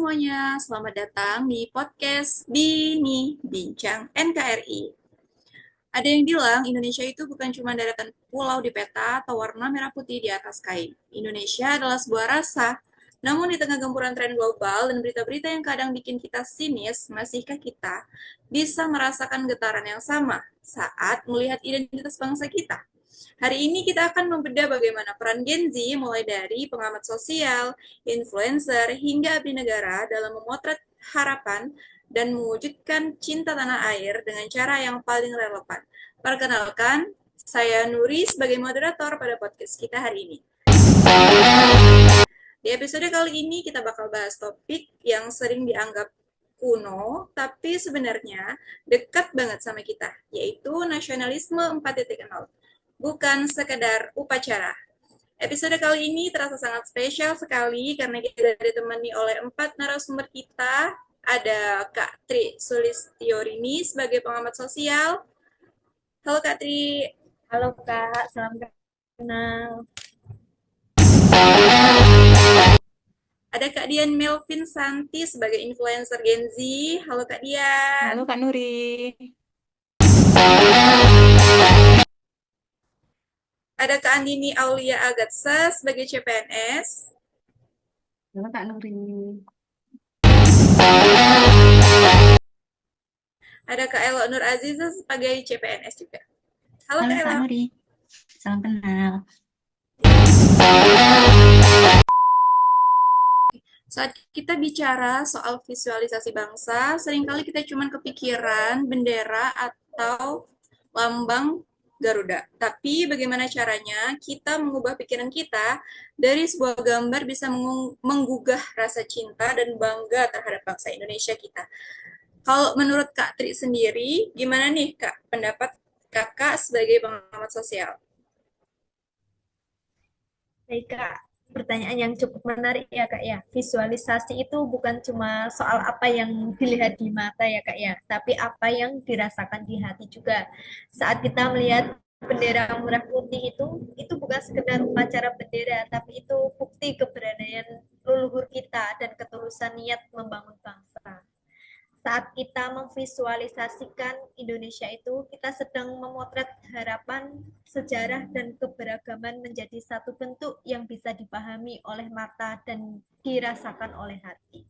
semuanya, selamat datang di podcast Bini Bincang NKRI. Ada yang bilang Indonesia itu bukan cuma daratan pulau di peta atau warna merah putih di atas kain. Indonesia adalah sebuah rasa. Namun di tengah gempuran tren global dan berita-berita yang kadang bikin kita sinis, masihkah kita bisa merasakan getaran yang sama saat melihat identitas bangsa kita? Hari ini kita akan membedah bagaimana peran Gen Z mulai dari pengamat sosial, influencer, hingga abdi negara dalam memotret harapan dan mewujudkan cinta tanah air dengan cara yang paling relevan. Perkenalkan, saya Nuri sebagai moderator pada podcast kita hari ini. Di episode kali ini kita bakal bahas topik yang sering dianggap kuno, tapi sebenarnya dekat banget sama kita, yaitu nasionalisme 4.0. Bukan sekedar upacara. Episode kali ini terasa sangat spesial sekali karena kita ditemani oleh 4 narasumber kita. Ada Kak Tri Sulistiorini sebagai pengamat sosial. Halo Kak Tri. Halo Kak, salam kenal. Ada Kak Dian Melvin Santi sebagai influencer Gen Z. Halo Kak Dian. Halo Kak Nuri. Ada Kak Andini Aulia Agatsa sebagai CPNS. Halo Kak Nuri. Ada Kak Elo Nur Aziza sebagai CPNS juga. Halo Halo Kak Kak Elo. Nuri, salam kenal. Saat kita bicara soal visualisasi bangsa, seringkali kita cuma kepikiran bendera atau lambang Garuda. Tapi bagaimana caranya kita mengubah pikiran kita dari sebuah gambar bisa menggugah rasa cinta dan bangga terhadap bangsa Indonesia kita. Kalau menurut Kak Tri sendiri, gimana nih Kak pendapat Kakak sebagai pengamat sosial? Baik Kak, pertanyaan yang cukup menarik ya Kak ya. Visualisasi itu bukan cuma soal apa yang dilihat di mata ya Kak ya, tapi apa yang dirasakan di hati juga. Saat kita melihat bendera merah putih itu bukan sekedar upacara bendera, tapi itu bukti keberadaan leluhur kita dan ketulusan niat membangun bangsa. Saat kita memvisualisasikan Indonesia itu, kita sedang memotret harapan, sejarah, dan keberagaman menjadi satu bentuk yang bisa dipahami oleh mata dan dirasakan oleh hati.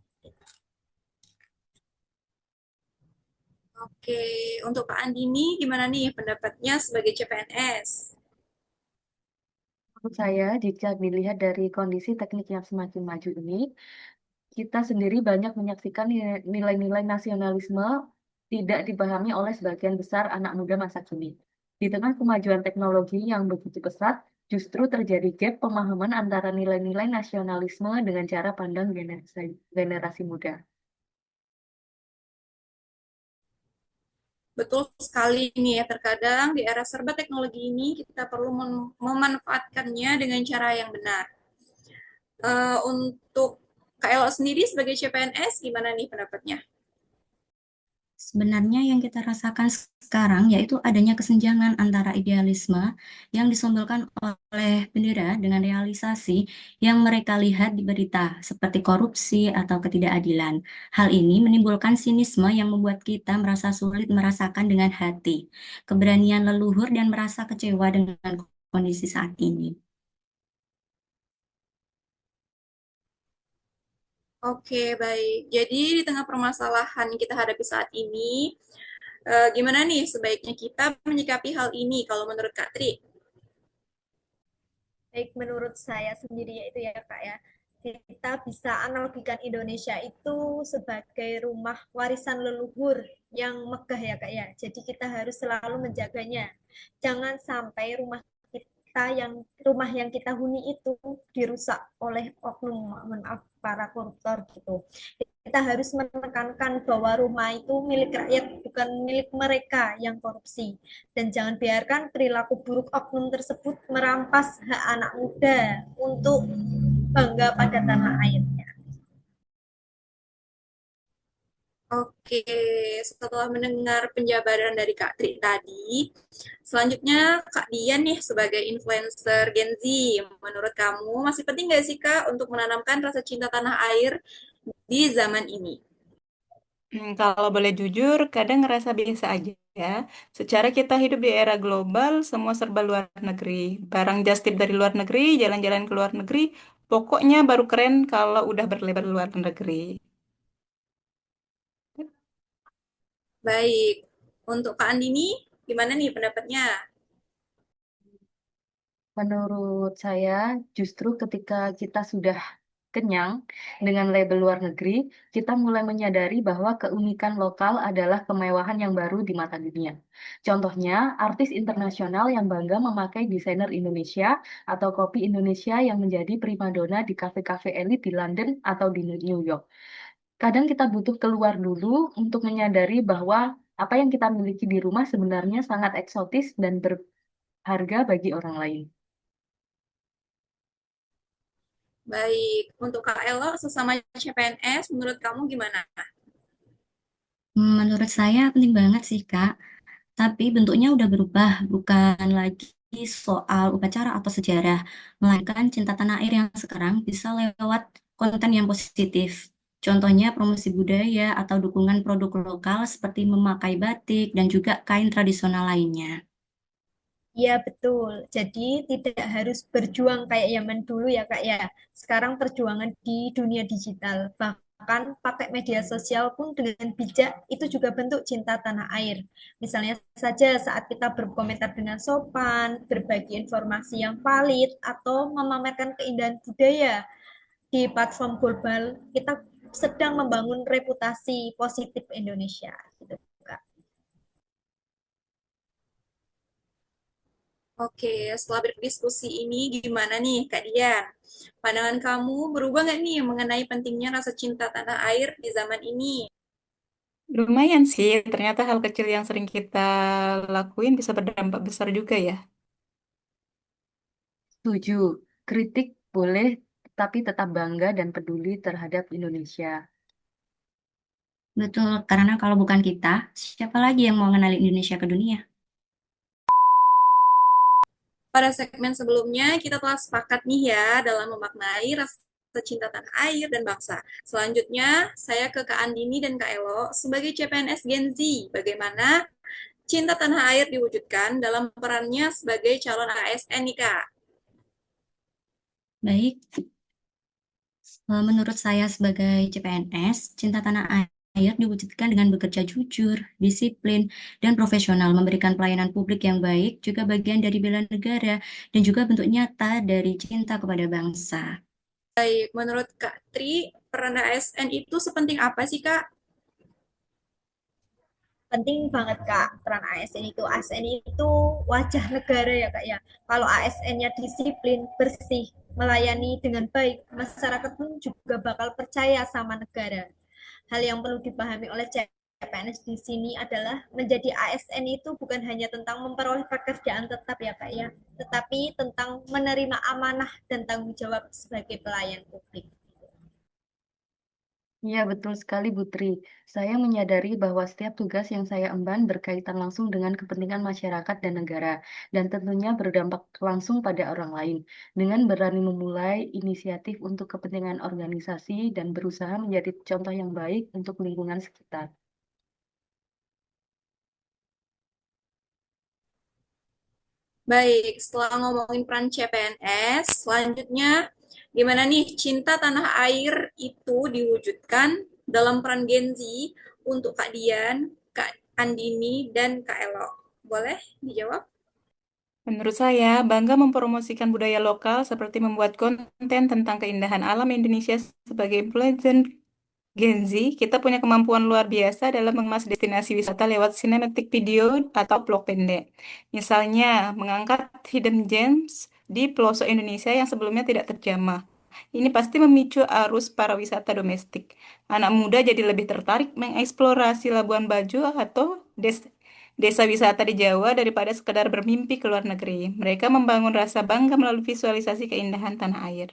Oke, untuk Kak Andini, gimana nih pendapatnya sebagai CPNS? Menurut saya, jika dilihat dari kondisi teknik yang semakin maju ini, kita sendiri banyak menyaksikan nilai-nilai nasionalisme tidak dipahami oleh sebagian besar anak muda masa kini. Di tengah kemajuan teknologi yang begitu pesat, justru terjadi gap pemahaman antara nilai-nilai nasionalisme dengan cara pandang generasi muda. Betul sekali nih ya, terkadang di era serba teknologi ini kita perlu memanfaatkannya dengan cara yang benar. Untuk Kak Elo sendiri sebagai CPNS, gimana nih pendapatnya? Sebenarnya yang kita rasakan sekarang yaitu adanya kesenjangan antara idealisme yang disumbalkan oleh bendera dengan realisasi yang mereka lihat di berita, seperti korupsi atau ketidakadilan. Hal ini menimbulkan sinisme yang membuat kita merasa sulit merasakan dengan hati, keberanian leluhur dan merasa kecewa dengan kondisi saat ini. Oke, baik. Jadi di tengah permasalahan yang kita hadapi saat ini, gimana nih sebaiknya kita menyikapi hal ini kalau menurut Kak Tri? Baik menurut saya sendiri yaitu ya Kak ya, kita bisa analogikan Indonesia itu sebagai rumah warisan leluhur yang megah ya Kak ya. Jadi kita harus selalu menjaganya. Jangan sampai rumah yang kita huni itu dirusak oleh oknum, maaf, para koruptor gitu. Kita harus menekankan bahwa rumah itu milik rakyat, bukan milik mereka yang korupsi. Dan jangan biarkan perilaku buruk oknum tersebut merampas hak anak muda untuk bangga pada tanah airnya. Oke, setelah mendengar penjabaran dari Kak Tri tadi, selanjutnya Kak Dian nih sebagai influencer Gen Z, menurut kamu masih penting nggak sih Kak untuk menanamkan rasa cinta tanah air di zaman ini? Kalau boleh jujur, kadang ngerasa biasa aja ya. Secara kita hidup di era global, semua serba luar negeri. Barang just tip dari luar negeri, jalan-jalan ke luar negeri, pokoknya baru keren kalau udah berlebar luar negeri. Baik, untuk Kak Andini, gimana nih pendapatnya? Menurut saya, justru ketika kita sudah kenyang dengan label luar negeri, kita mulai menyadari bahwa keunikan lokal adalah kemewahan yang baru di mata dunia. Contohnya, artis internasional yang bangga memakai desainer Indonesia atau kopi Indonesia yang menjadi primadona di kafe-kafe elit di London atau di New York. Kadang kita butuh keluar dulu untuk menyadari bahwa apa yang kita miliki di rumah sebenarnya sangat eksotis dan berharga bagi orang lain. Baik, untuk Kak Elo, sesama CPNS, menurut kamu gimana? Menurut saya penting banget sih, Kak. Tapi bentuknya udah berubah, bukan lagi soal upacara atau sejarah, melainkan cinta tanah air yang sekarang bisa lewat konten yang positif. Contohnya promosi budaya atau dukungan produk lokal seperti memakai batik dan juga kain tradisional lainnya. Iya betul. Jadi tidak harus berjuang kayak zaman dulu ya Kak ya. Sekarang perjuangan di dunia digital. Bahkan pakai media sosial pun dengan bijak itu juga bentuk cinta tanah air. Misalnya saja saat kita berkomentar dengan sopan, berbagi informasi yang valid, atau memamerkan keindahan budaya di platform global, kita sedang membangun reputasi positif Indonesia. Gitu, Kak. Oke, setelah berdiskusi ini, gimana nih Kak Dian? Pandangan kamu berubah nggak nih mengenai pentingnya rasa cinta tanah air di zaman ini? Lumayan sih, ternyata hal kecil yang sering kita lakuin bisa berdampak besar juga ya. Setuju, kritik boleh, tapi tetap bangga dan peduli terhadap Indonesia. Betul, karena kalau bukan kita, siapa lagi yang mau kenalin Indonesia ke dunia? Pada segmen sebelumnya, kita telah sepakat nih ya dalam memaknai rasa cinta tanah air dan bangsa. Selanjutnya, saya ke Kak Andini dan Kak Elo sebagai CPNS Gen Z. Bagaimana cinta tanah air diwujudkan dalam perannya sebagai calon ASN nih Kak? Baik, menurut saya sebagai CPNS, cinta tanah air diwujudkan dengan bekerja jujur, disiplin, dan profesional, memberikan pelayanan publik yang baik, juga bagian dari bela negara, dan juga bentuk nyata dari cinta kepada bangsa. Baik, menurut Kak Tri, peran ASN itu sepenting apa sih Kak? Penting banget Kak peran ASN itu. ASN itu wajah negara ya Kak ya. Kalau ASN-nya disiplin, bersih, melayani dengan baik, masyarakat pun juga bakal percaya sama negara. Hal yang perlu dipahami oleh CPNS di sini adalah menjadi ASN itu bukan hanya tentang memperoleh pekerjaan tetap ya Kak ya, tetapi tentang menerima amanah dan tanggung jawab sebagai pelayan publik. Iya, betul sekali, Putri. Saya menyadari bahwa setiap tugas yang saya emban berkaitan langsung dengan kepentingan masyarakat dan negara, dan tentunya berdampak langsung pada orang lain. Dengan berani memulai inisiatif untuk kepentingan organisasi dan berusaha menjadi contoh yang baik untuk lingkungan sekitar. Baik, setelah ngomongin peran CPNS, selanjutnya gimana nih cinta tanah air itu diwujudkan dalam peran Gen Z untuk Kak Dian, Kak Andini, dan Kak Elo? Boleh dijawab? Menurut saya, bangga mempromosikan budaya lokal seperti membuat konten tentang keindahan alam Indonesia sebagai influencer Gen Z, kita punya kemampuan luar biasa dalam mengemas destinasi wisata lewat cinematic video atau vlog pendek. Misalnya, mengangkat hidden gems di pelosok Indonesia yang sebelumnya tidak terjamah. Ini pasti memicu arus para wisata domestik. Anak muda jadi lebih tertarik mengeksplorasi Labuan Bajo atau desa wisata di Jawa daripada sekedar bermimpi ke luar negeri. Mereka membangun rasa bangga melalui visualisasi keindahan tanah air.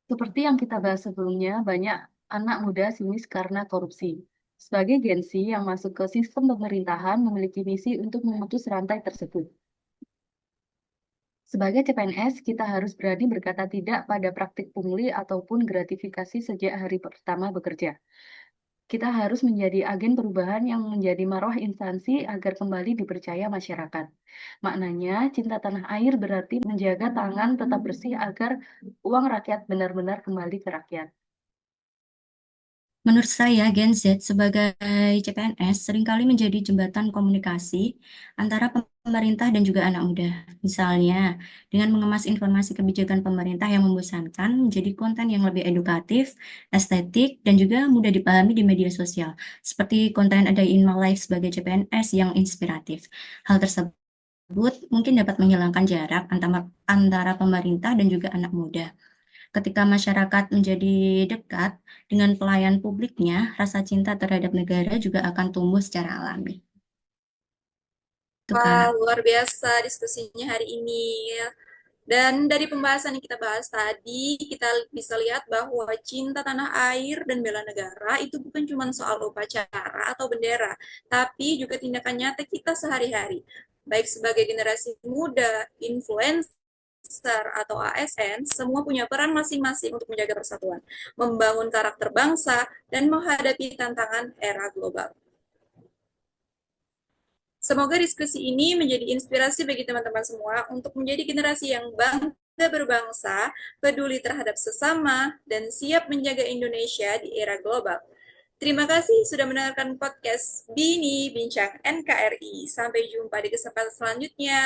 Seperti yang kita bahas sebelumnya, banyak anak muda sinis karena korupsi. Sebagai Gen Z yang masuk ke sistem pemerintahan memiliki misi untuk memutus rantai tersebut. Sebagai CPNS, kita harus berani berkata tidak pada praktik pungli ataupun gratifikasi sejak hari pertama bekerja. Kita harus menjadi agen perubahan yang menjadi marwah instansi agar kembali dipercaya masyarakat. Maknanya, cinta tanah air berarti menjaga tangan tetap bersih agar uang rakyat benar-benar kembali ke rakyat. Menurut saya, Gen Z sebagai CPNS seringkali menjadi jembatan komunikasi antara pemerintah dan juga anak muda. Misalnya, dengan mengemas informasi kebijakan pemerintah yang membosankan menjadi konten yang lebih edukatif, estetik, dan juga mudah dipahami di media sosial, seperti konten A Day in My Life sebagai CPNS yang inspiratif. Hal tersebut mungkin dapat menghilangkan jarak antara pemerintah dan juga anak muda. Ketika masyarakat menjadi dekat dengan pelayan publiknya, rasa cinta terhadap negara juga akan tumbuh secara alami. Itu Wah, Kak. luar biasa diskusinya hari ini. Dan dari pembahasan yang kita bahas tadi, kita bisa lihat bahwa cinta tanah air dan bela negara itu bukan cuma soal upacara atau bendera, tapi juga tindakan nyata kita sehari-hari. Baik sebagai generasi muda, influencer, atau ASN, semua punya peran masing-masing untuk menjaga persatuan, membangun karakter bangsa, dan menghadapi tantangan era global. Semoga diskusi ini menjadi inspirasi bagi teman-teman semua untuk menjadi generasi yang bangga berbangsa, peduli terhadap sesama, dan siap menjaga Indonesia di era global. Terima kasih sudah mendengarkan podcast Bini Bincang NKRI. Sampai jumpa di kesempatan selanjutnya.